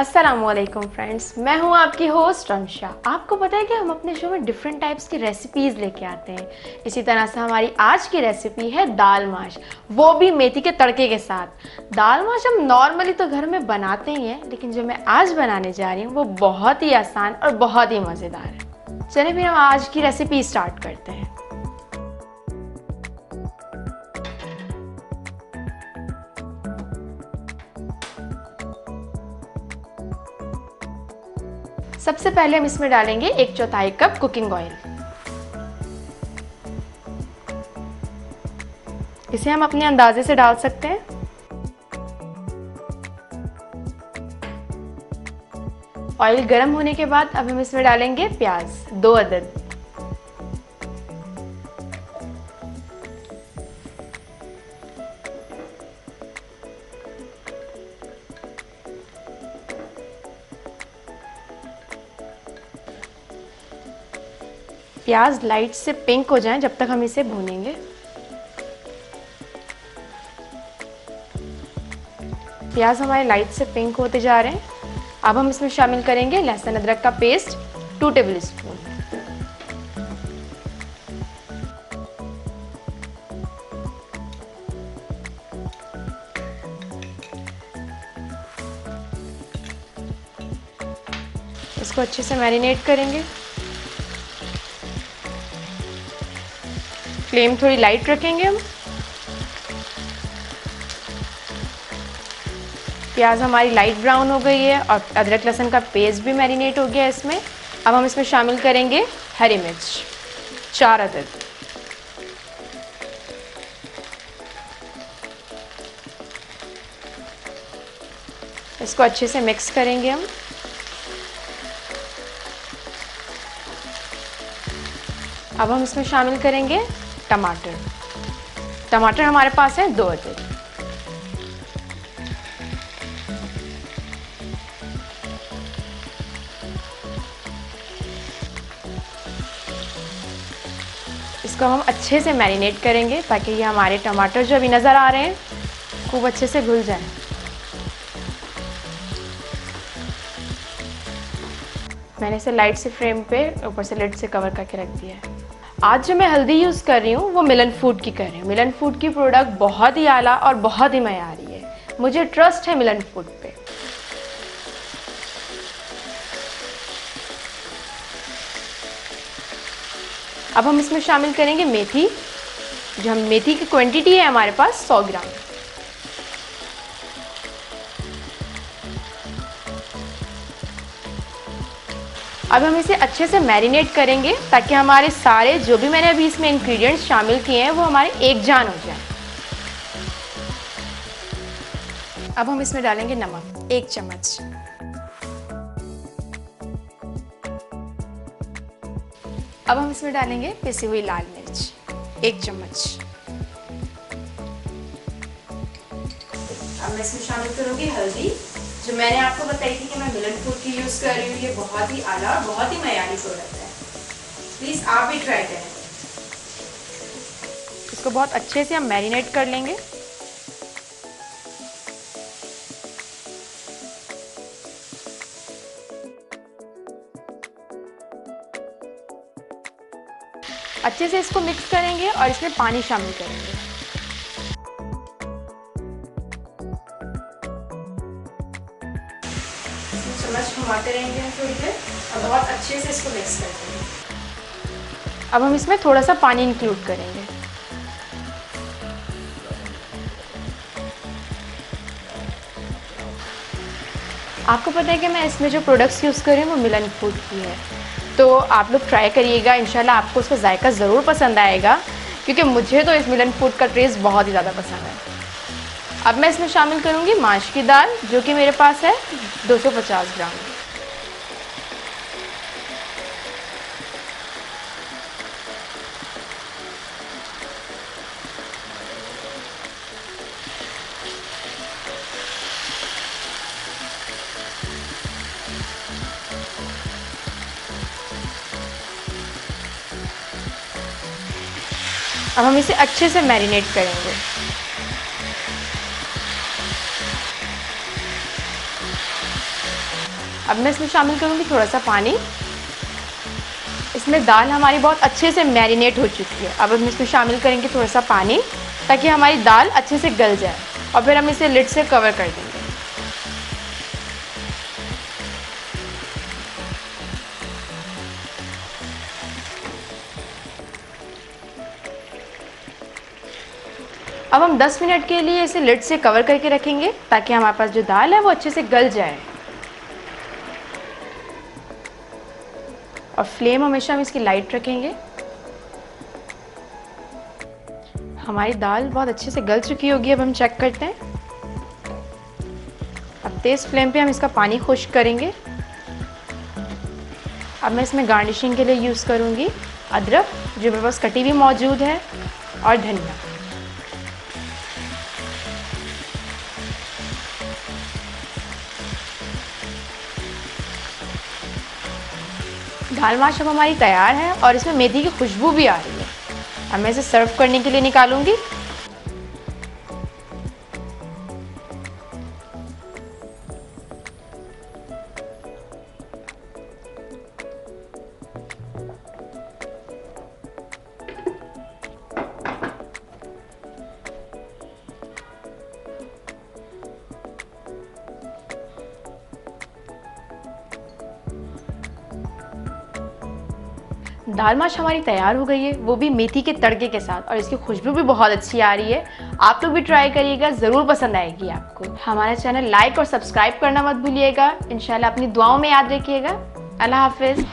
अस्सलामुअलैकुम फ्रेंड्स, मैं हूं आपकी होस्ट रमशा। आपको पता है कि हम अपने शो में डिफरेंट टाइप्स की रेसिपीज़ लेके आते हैं। इसी तरह से हमारी आज की रेसिपी है दाल माश, वो भी मेथी के तड़के के साथ। दाल माश हम नॉर्मली तो घर में बनाते ही हैं, लेकिन जो मैं आज बनाने जा रही हूँ वो बहुत ही आसान और बहुत ही मज़ेदार है। चलिए फिर हम आज की रेसिपी स्टार्ट करते हैं। सबसे पहले हम इसमें डालेंगे 1/4 कप कुकिंग ऑयल। इसे हम अपने अंदाजे से डाल सकते हैं। ऑयल गर्म होने के बाद अब हम इसमें डालेंगे प्याज, 2 अदद। प्याज लाइट से पिंक हो जाएं जब तक हम इसे भूनेंगे। प्याज हमारे लाइट से पिंक होते जा रहे हैं। अब हम इसमें शामिल करेंगे लहसुन अदरक का पेस्ट, 2 टेबल स्पून। इसको अच्छे से मैरिनेट करेंगे। फ्लेम थोड़ी लाइट रखेंगे हम। प्याज हमारी लाइट ब्राउन हो गई है और अदरक लहसुन का पेस्ट भी मैरिनेट हो गया है इसमें। अब हम इसमें शामिल करेंगे हरी मिर्च, 4 अदद। इसको अच्छे से मिक्स करेंगे हम। अब हम इसमें शामिल करेंगे टमाटर। टमाटर हमारे पास है 2 अदद। इसको हम अच्छे से मैरिनेट करेंगे ताकि ये हमारे टमाटर जो अभी नज़र आ रहे हैं खूब अच्छे से घुल जाएं। मैंने इसे लाइट से फ्लेम पे ऊपर से लिड से कवर करके रख दिया है। आज जो मैं हल्दी यूज़ कर रही हूँ वो मिलन फूड की कर रही हूँ। मिलन फूड की प्रोडक्ट बहुत ही आला और बहुत ही मयारी है। मुझे ट्रस्ट है मिलन फूड पे। अब हम इसमें शामिल करेंगे मेथी। जो हम मेथी की क्वांटिटी है हमारे पास 100 ग्राम। अब हम इसे अच्छे से मैरिनेट करेंगे ताकि हमारे सारे जो भी मैंने अभी इसमें इंग्रेडिएंट्स शामिल किए हैं वो हमारे एक जान हो जाए। अब हम इसमें डालेंगे नमक, 1 चम्मच। अब हम इसमें डालेंगे पिसी हुई लाल मिर्च, 1 चम्मच। अब मैं इसमें शामिल करूंगी हल्दी, जो मैंने आपको बताई थी कि मैं मिलन फूड की यूज़ कर रही हूँ। ये बहुत ही आला और बहुत ही मयारी प्रोडक्ट है। प्लीज़ आप भी ट्राई करें। इसको बहुत अच्छे से हम मैरिनेट कर लेंगे। अच्छे से इसको मिक्स करेंगे और इसमें पानी शामिल करेंगे। चम्मच घुमाते रहेंगे हम थोड़ी देर और बहुत अच्छे से इसको मिक्स करते हैं। अब हम इसमें थोड़ा सा पानी इंक्लूड करेंगे। आपको पता है कि मैं इसमें जो प्रोडक्ट्स यूज़ कर रही हूँ वो मिलन फूड की है, तो आप लोग ट्राई करिएगा। इंशाल्लाह आपको उसका जायका ज़रूर पसंद आएगा, क्योंकि मुझे तो इस मिलन फूड का टेस्ट बहुत ही ज़्यादा पसंद है। अब मैं इसमें शामिल करूँगी माश की दाल, जो कि मेरे पास है 250 ग्राम। अब हम इसे अच्छे से मैरिनेट करेंगे। अब मैं इसमें शामिल करूँगी थोड़ा सा पानी। इसमें दाल हमारी बहुत अच्छे से मैरिनेट हो चुकी है। अब हम इसमें शामिल करेंगे थोड़ा सा पानी ताकि हमारी दाल अच्छे से गल जाए और फिर हम इसे लिड से कवर कर देंगे। अब हम 10 मिनट के लिए इसे लिड से कवर करके रखेंगे ताकि हमारे पास जो दाल है वो अच्छे से गल जाए। और फ्लेम हमेशा हम इसकी लाइट रखेंगे। हमारी दाल बहुत अच्छे से गल चुकी होगी। अब हम चेक करते हैं। अब तेज़ फ्लेम पे हम इसका पानी खुश्क करेंगे। अब मैं इसमें गार्निशिंग के लिए यूज़ करूँगी अदरक, जो मेरे पास कटी हुई मौजूद है, और धनिया। दाल माश अब हमारी तैयार है और इसमें मेथी की खुशबू भी आ रही है। अब मैं इसे सर्व करने के लिए निकालूंगी। दाल माश हमारी तैयार हो गई है, वो भी मेथी के तड़के के साथ, और इसकी खुशबू भी बहुत अच्छी आ रही है। आप लोग भी ट्राई करिएगा, ज़रूर पसंद आएगी आपको। हमारा चैनल लाइक और सब्सक्राइब करना मत भूलिएगा। इंशाल्लाह अपनी दुआओं में याद रखिएगा। अल्लाह हाफिज़।